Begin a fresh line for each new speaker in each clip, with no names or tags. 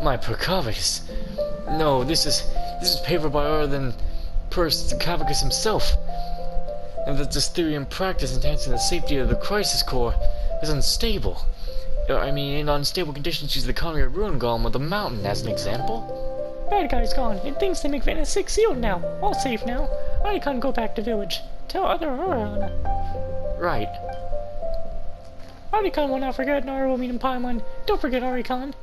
My Percavicus! No, this is paper by other than Percavicus himself. And that this theory in practice enhancing the safety of the crisis core is unstable. I mean, in unstable conditions, use the economy of Ruin Golem of the mountain as an example.
Bad guy's gone. It thinks they make Vanna 6 sealed now. All safe now. I can't go back to village. Tell other Oriana.
Right.
Arikon will not forget Nara will meet in Paimon. Don't forget Arikon.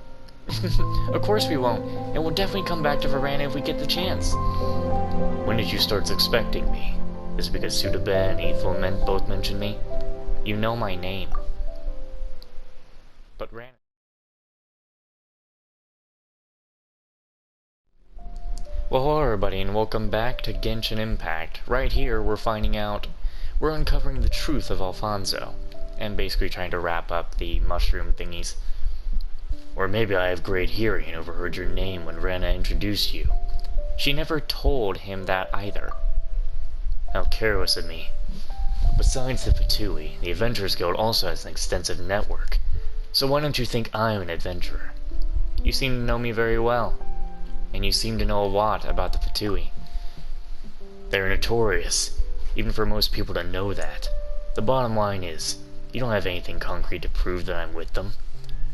Of course we won't, and we'll definitely come back to Verana if we get the chance. When did you start suspecting me? Is it because Sudebe and Ethel both mentioned me? You know my name. But Rana... Well, hello everybody, and welcome back to Genshin Impact. Right here, we're uncovering the truth of Alfonso, and basically trying to wrap up the mushroom thingies. Or maybe I have great hearing and overheard your name when Rana introduced you. She never told him that either. How careless of me. Besides the Fatui, the Adventurers Guild also has an extensive network. So why don't you think I'm an adventurer? You seem to know me very well. And you seem to know a lot about the Fatui. They're notorious, even for most people to know that. The bottom line is, you don't have anything concrete to prove that I'm with them.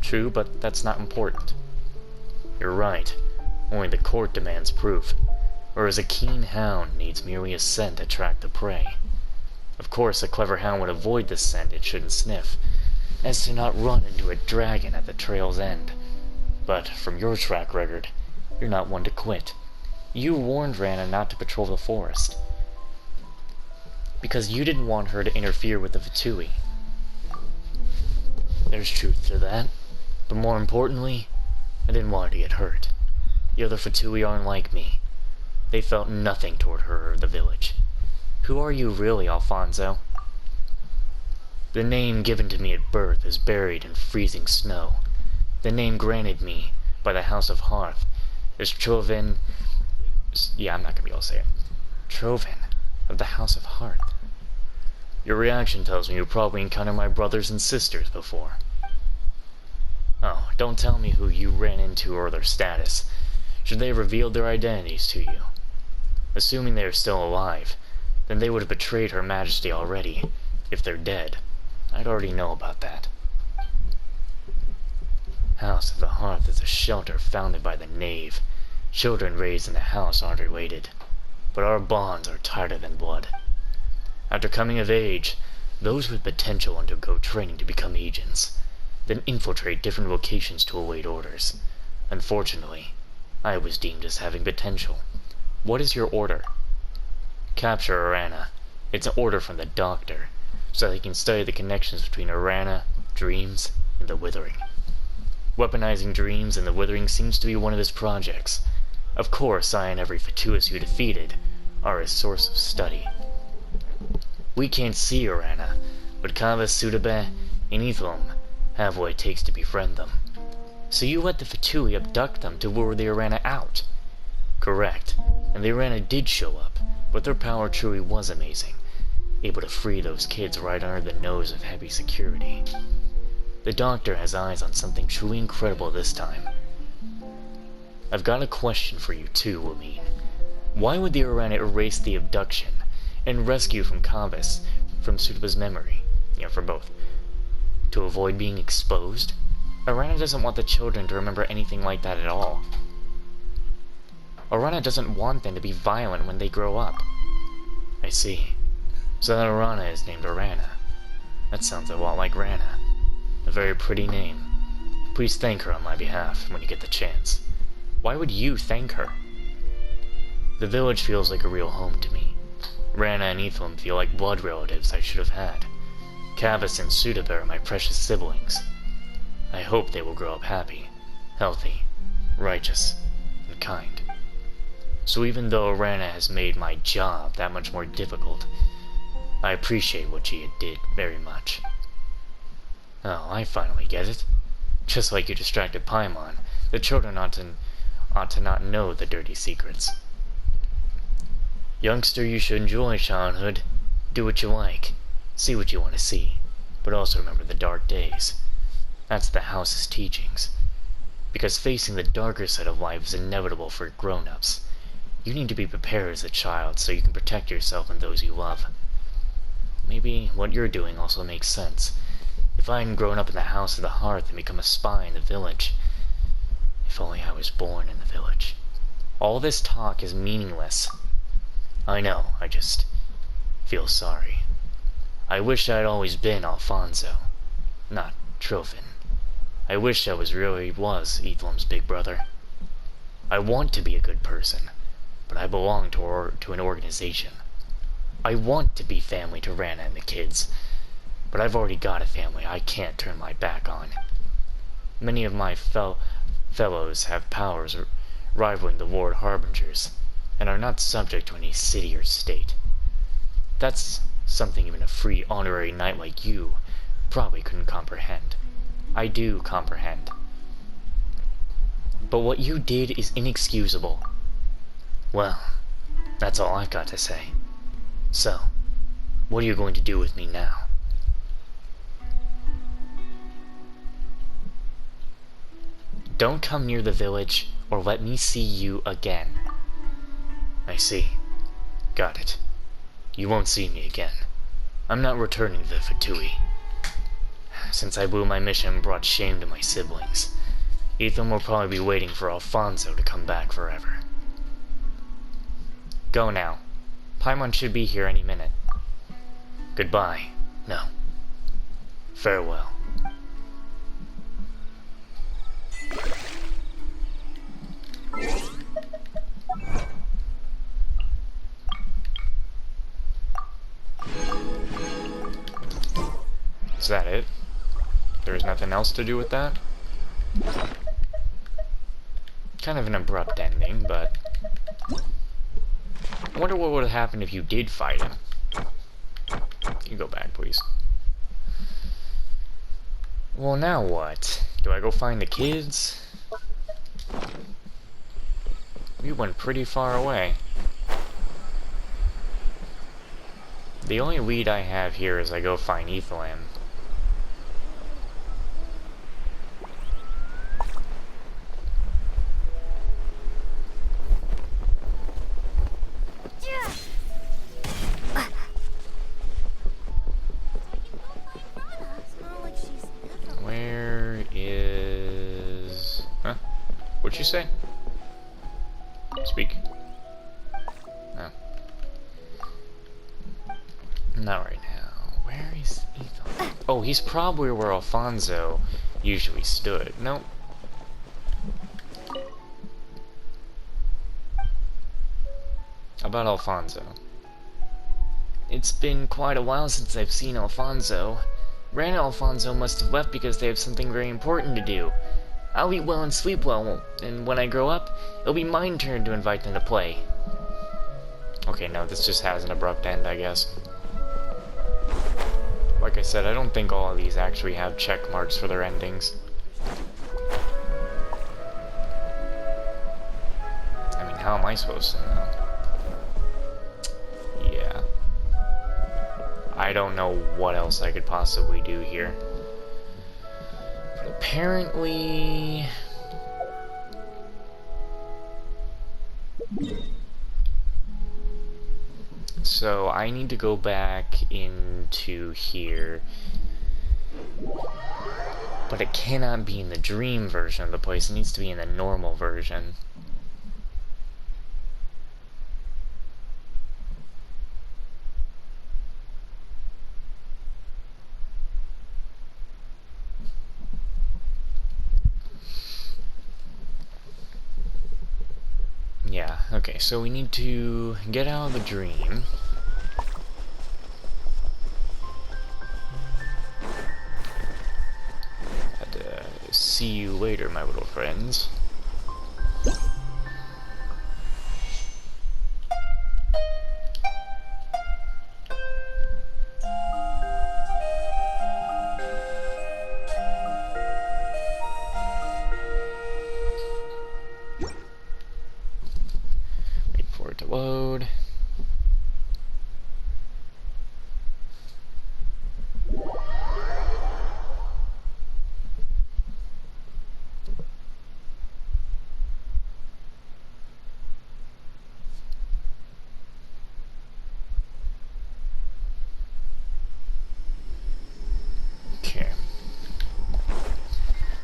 True, but that's not important. You're right. Only the court demands proof. Whereas a keen hound needs merely a scent to track the prey. Of course, a clever hound would avoid the scent it shouldn't sniff, as to not run into a dragon at the trail's end. But from your track record, you're not one to quit. You warned Rana not to patrol the forest, because you didn't want her to interfere with the Fatui. There's truth to that. But more importantly, I didn't want her to get hurt. The other Fatui aren't like me. They felt nothing toward her or the village. Who are you really, Alfonso? The name given to me at birth is buried in freezing snow. The name granted me by the House of Hearth is Trovin... Yeah, I'm not gonna be able to say it. Trovin of the House of Hearth. Your reaction tells me you probably encountered my brothers and sisters before. Oh, don't tell me who you ran into or their status. Should they have revealed their identities to you? Assuming they are still alive, then they would have betrayed Her Majesty already. If they're dead, I'd already know about that. House of the Hearth is a shelter founded by the knave. Children raised in the house aren't related, but our bonds are tighter than blood. After coming of age, those with potential undergo training to become agents, then infiltrate different locations to await orders. Unfortunately, I was deemed as having potential. What is your order? Capture Arana. It's an order from the doctor, so that he can study the connections between Arana, dreams, and the Withering. Weaponizing dreams and the Withering seems to be one of his projects. Of course, I and every Fatuus you defeated are his source of study. We can't see Arana, but Kavas, Sudebe, and Ethelum have what it takes to befriend them. So you let the Fatui abduct them to lure the Arana out? Correct, and the Arana did show up, but their power truly was amazing, able to free those kids right under the nose of heavy security. The doctor has eyes on something truly incredible this time. I've got a question for you too, Wameen. Why would the Arana erase the abduction and rescue from Kavas from Sudabe's memory? For both. To avoid being exposed? Arana doesn't want the children to remember anything like that at all. Arana doesn't want them to be violent when they grow up. I see. So that Arana is named Arana. That sounds a lot like Rana. A very pretty name. Please thank her on my behalf when you get the chance. Why would you thank her? The village feels like a real home to me. Rana and Ethelum feel like blood relatives I should have had. Kavas and Sudebe are my precious siblings. I hope they will grow up happy, healthy, righteous, and kind. So even though Rana has made my job that much more difficult, I appreciate what she did very much. Oh, I finally get it. Just like you distracted Paimon, the children ought to not know the dirty secrets. Youngster, you should enjoy childhood. Do what you like. See what you want to see. But also remember the dark days. That's the house's teachings. because facing the darker side of life is inevitable for grown-ups. You need to be prepared as a child so you can protect yourself and those you love. Maybe what you're doing also makes sense. If I hadn't grown up in the house of the hearth and become a spy in the village. If only I was born in the village. All this talk is meaningless. I know, I just feel sorry. I wish I'd always been Alfonso, not Trophin. I wish I really was Ethelm's big brother. I want to be a good person, but I belong to an organization. I want to be family to Rana and the kids, but I've already got a family I can't turn my back on. Many of my fellows have powers rivaling the Lord Harbingers, and are not subject to any city or state. That's something even a free honorary knight like you probably couldn't comprehend. I do comprehend. But what you did is inexcusable. Well, that's all I've got to say. So, what are you going to do with me now? Don't come near the village, or let me see you again. I see. Got it. You won't see me again. I'm not returning to the Fatui. Since I blew my mission and brought shame to my siblings, Ethan will probably be waiting for Alfonso to come back forever. Go now. Paimon should be here any minute. Goodbye. No. Farewell. Is that it? There's nothing else to do with that? Kind of an abrupt ending, but... I wonder what would have happened if you did fight him. You go back, please. Well, now what? Do I go find the kids? We went pretty far away. The only lead I have here is I go find Ethelm. Where is... Huh? What'd you say? Speak. No. Not right now. Where is Ethan? Oh, he's probably where Alfonso usually stood. Nope. How about Alfonso? It's been quite a while since I've seen Alfonso. Ran and Alfonso must have left because they have something very important to do. I'll eat well and sleep well, and when I grow up, it'll be my turn to invite them to play. Okay, no, this just has an abrupt end, I guess. Like I said, I don't think all of these actually have check marks for their endings. I mean, how am I supposed to know? Yeah. I don't know what else I could possibly do here. But apparently... So I need to go back into here. But it cannot be in the dream version of the place. It needs to be in the normal version. Yeah, okay, so we need to get out of the dream. And see you later, my little friends. To load.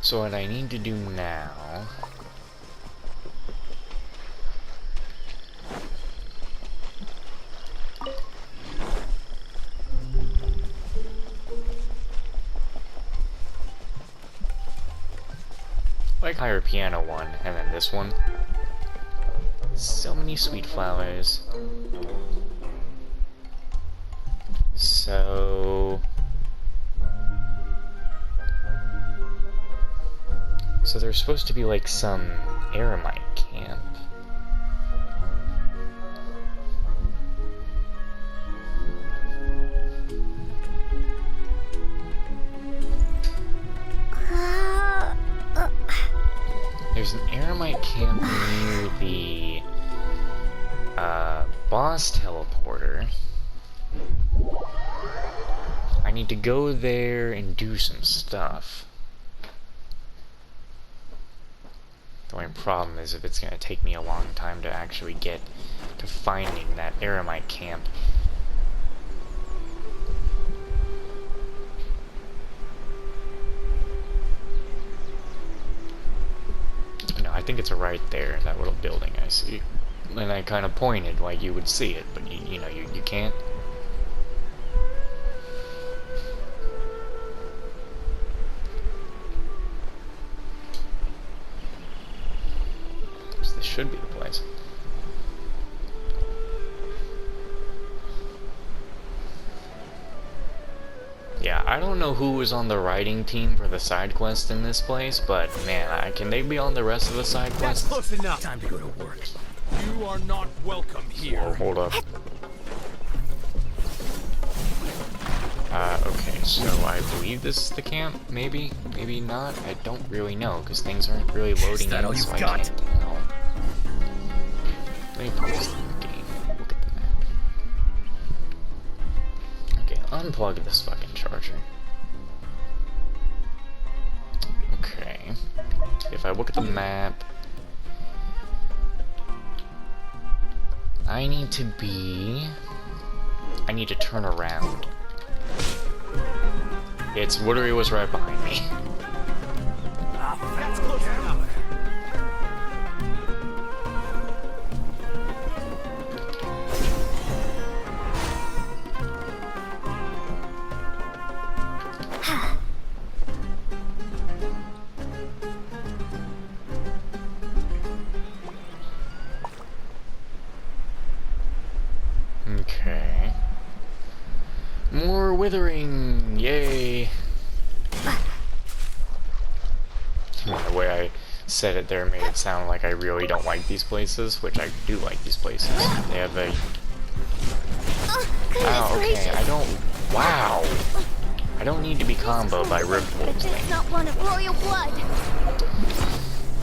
So what I need to do now... like higher piano one, and then this one. So many sweet flowers. So there's supposed to be like some eremite camp. There's an eremite camp near the boss teleporter. I need to go there and do some stuff. The only problem is if it's going to take me a long time to actually get to finding that eremite camp. No, I think it's right there, that little building I see. And I kind of pointed like you would see it, but you know, you can't. This should be the place. Yeah, I don't know who was on the writing team for the side quest in this place, but man, can they be on the rest of the side quests?
That's close enough. Time to go to work. You are not welcome here.
Oh, hold up. Okay, so I believe this is the camp, maybe? Maybe not? I don't really know, because things aren't really loading
that
in,
all
so
you've
I
got?
can't tell. Let me pause the game. Look at the map. Okay, unplug this fucking charger. Okay. If I look at the map... I need to turn around. It's literally was right behind me.
That's close enough.
Okay. More withering! Yay! The way I said it there made it sound like I really don't like these places, which I do like these places. They have a... Oh, okay, I don't... Wow! I don't need to be comboed by ribbed wolves
But
thing.
not one of royal blood.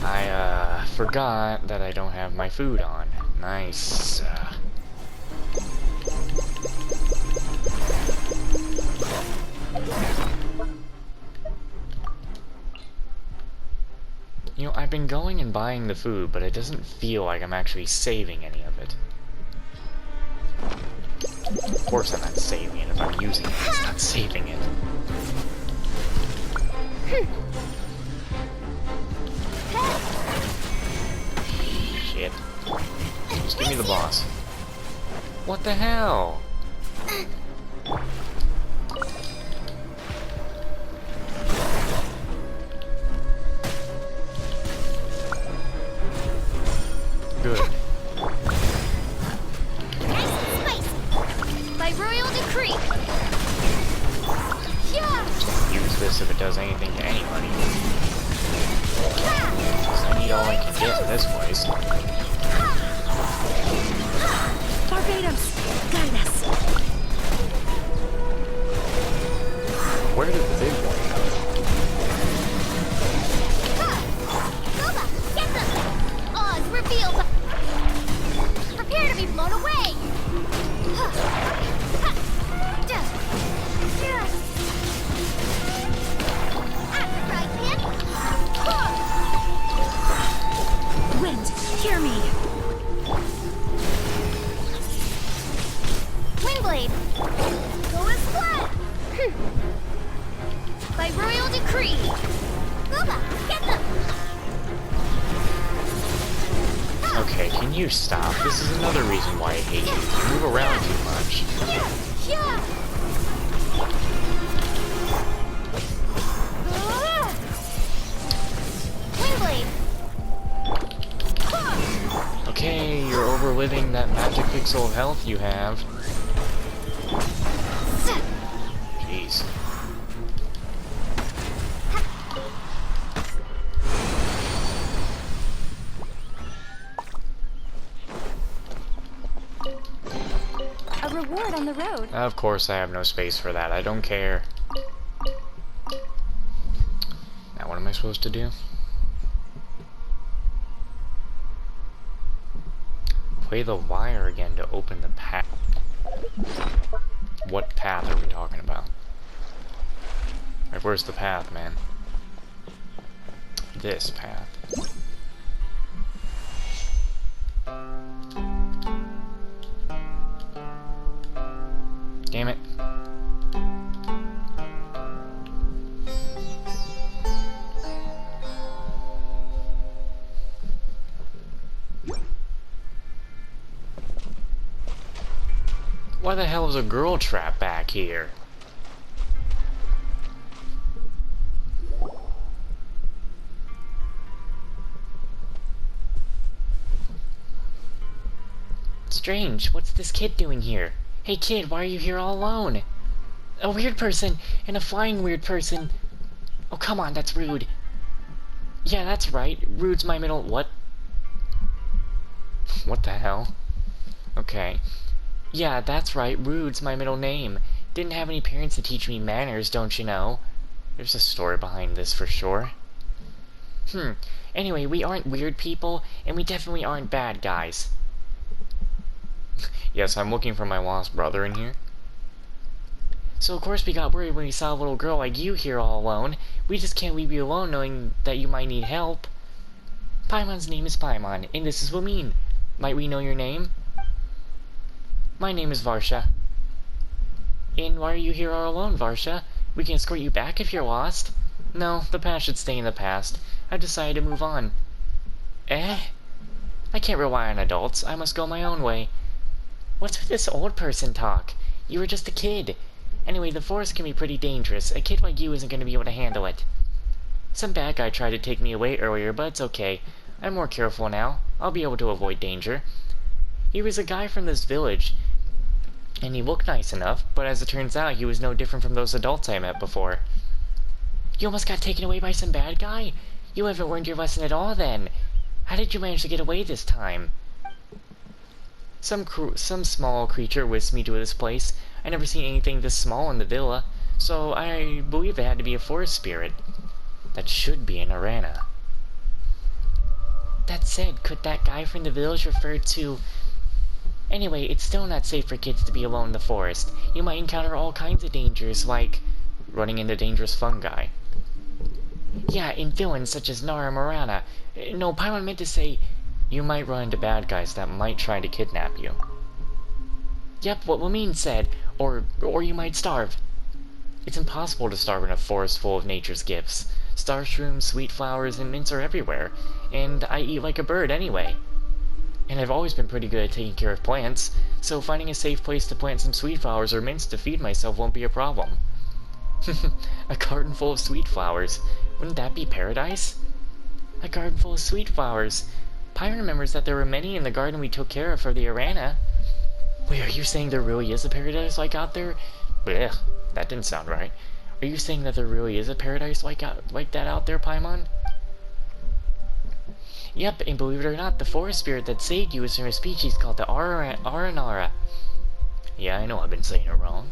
I, forgot that I don't have my food on. Nice. You know, I've been going and buying the food, but it doesn't feel like I'm actually saving any of it. Of course I'm not saving it. If I'm using it, it's not saving it. Shit. Just give me the boss. What the hell? Good.
Nice and spicy. By royal decree. Yeah.
Use this if it does anything to anybody. 'Cause I need all I can get in this place.
Barbados, guide us.
Where did the big one
Goba, get them. Oz revealed. Prepare to be blown away. Wind, hear me. Windblade, go as planned. By royal decree. Scuba, get them!
Okay, can you stop? This is another reason why I hate you. You move around too much.
Windblade!
Okay, you're overliving that magic pixel of health you have. Jeez.
A reward on the road.
Of course I have no space for that. I don't care. Now what am I supposed to do? Play the wire again to open the path. What path are we talking about? Like, where's the path, man? This path. Damn it. Why the hell is a girl trap back here?
Strange, what's this kid doing here? Hey kid, why are you here all alone? A weird person, and a flying weird person. Oh come on, that's rude. Yeah, that's right, rude's my middle— what?
What the hell? Okay.
Yeah, that's right, rude's my middle name. Didn't have any parents to teach me manners, don't you know?
There's a story behind this for sure.
Anyway, we aren't weird people, and we definitely aren't bad guys.
Yes, I'm looking for my lost brother in here.
So of course we got worried when we saw a little girl like you here all alone. We just can't leave you alone knowing that you might need help. Paimon's name is Paimon, and this is what I mean. Might we know your name? My name is Varsha. And why are you here all alone, Varsha? We can escort you back if you're lost.
No, the past should stay in the past. I've decided to move on.
Eh? I can't rely on adults. I must go my own way. What's with this old person talk? You were just a kid. Anyway, the forest can be pretty dangerous. A kid like you isn't going to be able to handle it. Some bad guy tried to take me away earlier, but it's okay. I'm more careful now. I'll be able to avoid danger. He was a guy from this village, and he looked nice enough, but as it turns out, he was no different from those adults I met before. You almost got taken away by some bad guy? You haven't learned your lesson at all, then. How did you manage to get away this time? Some small creature whisked me to this place. I never seen anything this small in the villa, so I believe it had to be a forest spirit. That should be an arana. That said, could that guy from the village refer to... Anyway, it's still not safe for kids to be alone in the forest. You might encounter all kinds of dangers, like
Running into dangerous fungi.
yeah, in villains such as Nara Morana. No, Paimon meant to say...
You might run into bad guys that might try to kidnap you.
Yep, what Lamine said. Or you might starve.
It's impossible to starve in a forest full of nature's gifts. Star shrooms, sweet flowers, and mints are everywhere. And I eat like a bird anyway. And I've always been pretty good at taking care of plants, so finding a safe place to plant some sweet flowers or mints to feed myself won't be a problem. A garden full of sweet flowers. Wouldn't that be paradise?
A garden full of sweet flowers. Paimon remembers that there were many in the garden we took care of for the arana.
Wait, are you saying there really is a paradise like out there? Blech, that didn't sound right. Are you saying that there really is a paradise like that out there, Paimon?
Yep, and believe it or not, the forest spirit that saved you is from a species called the Aranara.
Yeah, I know I've been saying it wrong.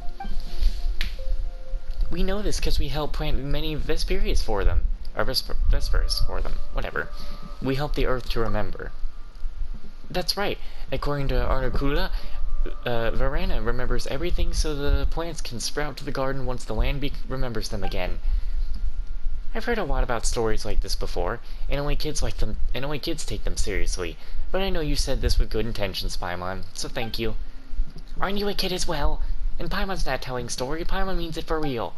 We know this because we helped plant many Vesperias for them.
Or Vespers for them, whatever. We help the earth to remember.
That's right. According to Arnakula, Varana remembers everything so the plants can sprout to the garden once the land remembers them again. I've heard a lot about stories like this before, and only kids take them seriously. But I know you said this with good intentions, Paimon, so thank you. Aren't you a kid as well? And Paimon's not telling story, Paimon means it for real.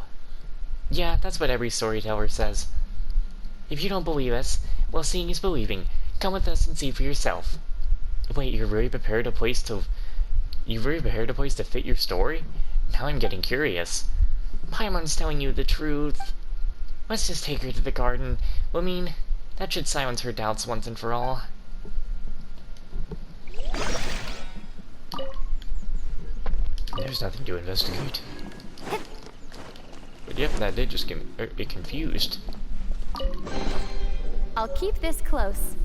Yeah, that's what every storyteller says. If you don't believe us, well, seeing is believing. Come with us and see for yourself. Wait, you've really prepared a place to fit your story? Now I'm getting curious. Paimon's telling you the truth. Let's just take her to the garden. I mean, that should silence her doubts once and for all.
There's nothing to investigate. But yep, that did just get me confused.
I'll keep this close.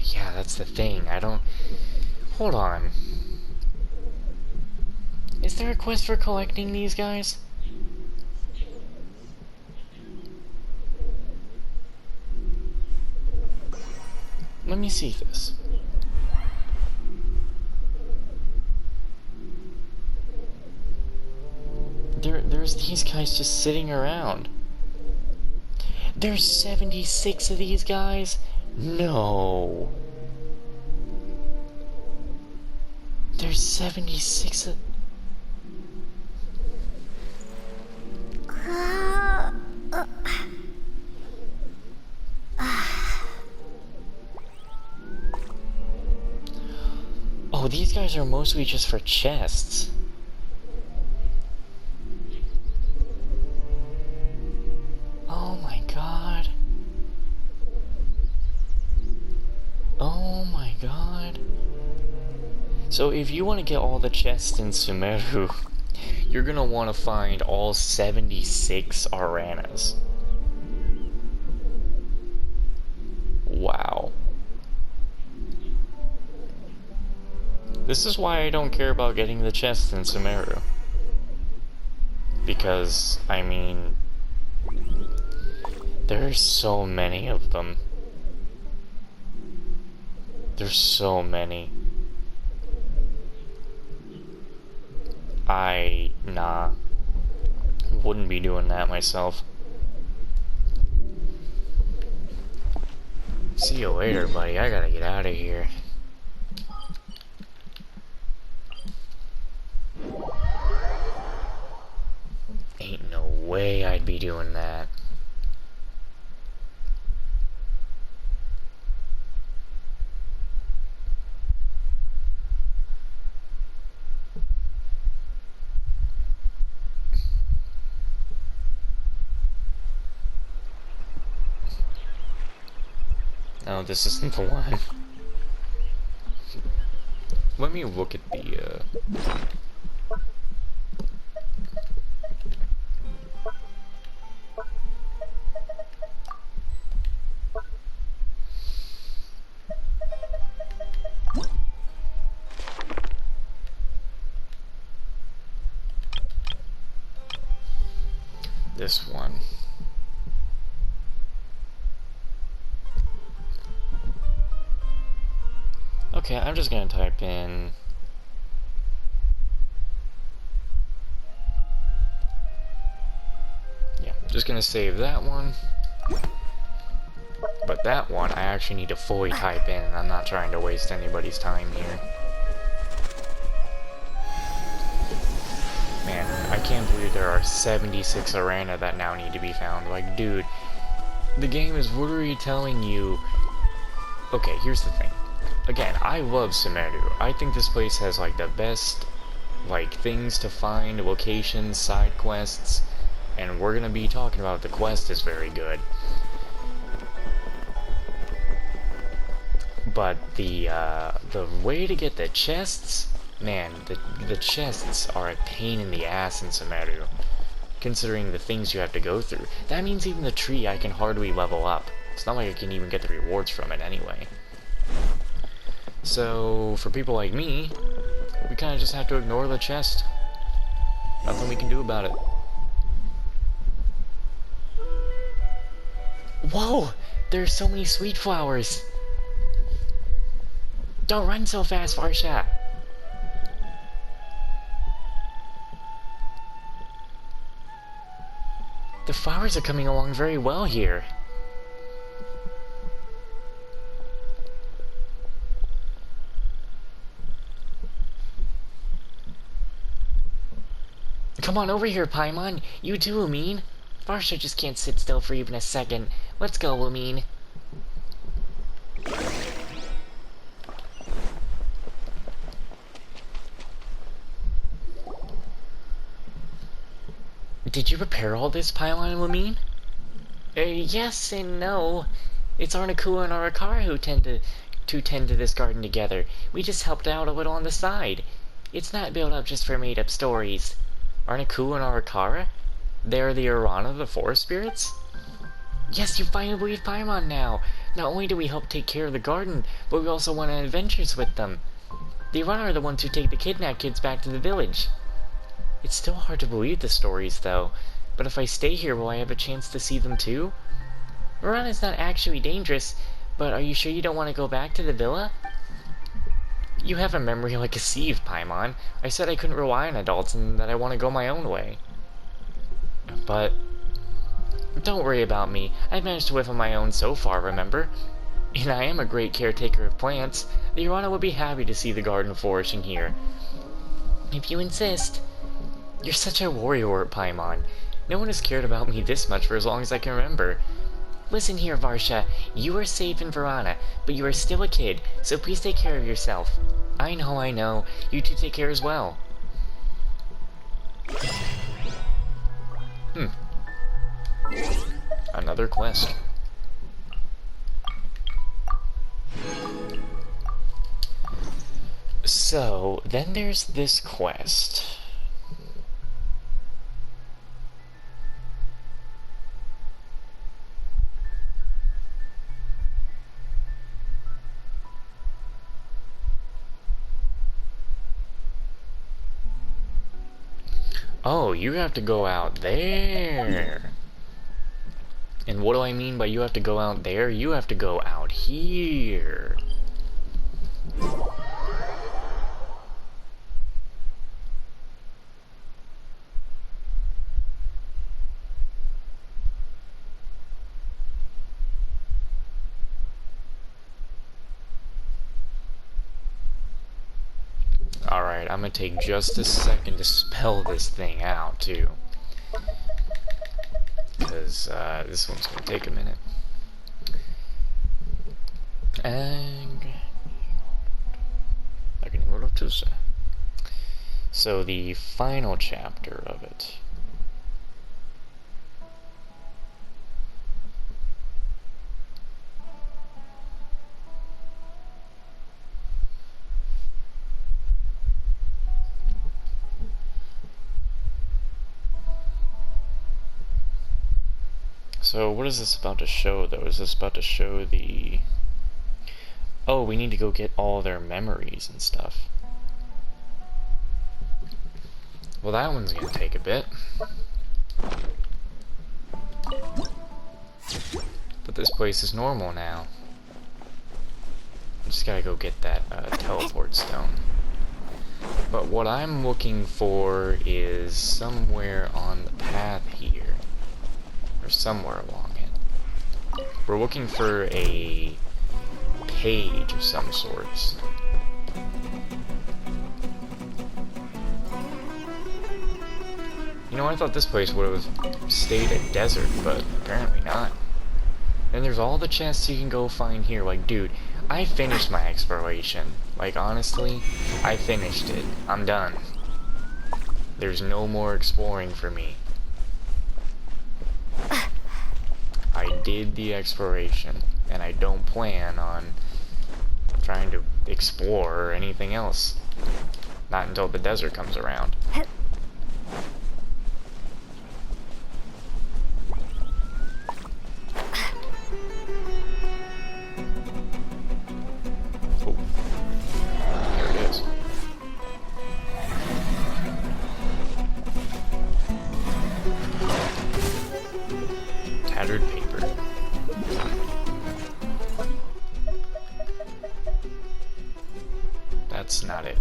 Yeah, that's the thing. I don't... Hold on.
Is there a quest for collecting these guys? Let me see this. There's these guys just sitting around. There's 76 of these guys? No. There's 76 of... Oh, these guys are mostly just for chests. Oh my god. Oh my god. So if you want to get all the chests in Sumeru, you're gonna want to find all 76 Aranas. Wow. This is why I don't care about getting the chests in Sumeru. Because, I mean, there's so many of them. There's so many. Nah. Wouldn't be doing that myself. See you later, buddy. I gotta get out of here. Ain't no way I'd be doing that. No, this isn't the one. Let me look at the, this one. Okay, I'm just gonna type in... Yeah, just gonna save that one. But that one, I actually need to fully type in, and I'm not trying to waste anybody's time here. Man, I can't believe there are 76 Arana that now need to be found. Like, dude, the game is literally telling you... Okay, here's the thing. Again, I love Sumeru. I think this place has, like, the best, like, things to find, locations, side quests, and we're gonna be talking about the quest is very good. But the way to get the chests, man, the chests are a pain in the ass in Sumeru, considering the things you have to go through. That means even the tree I can hardly level up. It's not like I can even get the rewards from it anyway. So, for people like me, we kind of just have to ignore the chest. Nothing we can do about it. Whoa! There's so many sweet flowers! Don't run so fast, Varsha! The flowers are coming along very well here. Come on over here, Paimon. You too, Amin. Varsha just can't sit still for even a second. Let's go, Lumine. Did you prepare all this, Paimon and Lumine? Yes and no. It's Arnikua and Arakara who tend to this garden together. We just helped out a little on the side. It's not built up just for made-up stories. Arnikua and Arakara? They're the Urana, the forest spirits? Yes, you finally believe Paimon now. Not only do we help take care of the garden, but we also want on adventures with them. The Urana are the ones who take the kidnapped kids back to the village. It's still hard to believe the stories, though. But if I stay here, will I have a chance to see them too? Urana's not actually dangerous, but are you sure you don't want to go back to the villa? You have a memory like a sieve, Paimon. I said I couldn't rely on adults and that I want to go my own way. But don't worry about me. I've managed to live on my own so far, remember? And I am a great caretaker of plants. The Urana would be happy to see the garden flourishing here. If you insist. You're such a warrior, Paimon. No one has cared about me this much for as long as I can remember. Listen here, Varsha. You are safe in Verana, but you are still a kid, so please take care of yourself. I know. You two take care as well. Another quest. So, then there's this quest. Oh, you have to go out there. And what do I mean by you have to go out there? You have to go out here. Alright, I'm gonna take just a second to spell this thing out, too. Because, this one's gonna take a minute. And... So, the final chapter of it. So what is this about to show, though? Is this about to show the... Oh, we need to go get all their memories and stuff. Well, that one's gonna take a bit. But this place is normal now. I just gotta go get that teleport stone. But what I'm looking for is somewhere on the path here. Or somewhere along it. We're looking for a page of some sorts. You know, I thought this place would have stayed a desert, but apparently not. And there's all the chests you can go find here. Like, dude, I finished my exploration. Like, honestly, I finished it. I'm done. There's no more exploring for me. I did the exploration, and I don't plan on trying to explore or anything else. Not until the desert comes around. Oh, there it is. Tattered paper. That's not it.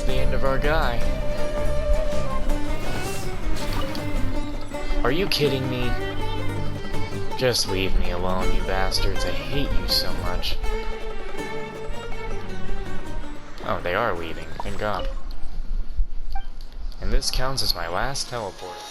that's the end of our guy. Are you kidding me? Just leave me alone, you bastards. I hate you so much. Oh, they are leaving. Thank God. And this counts as my last teleport.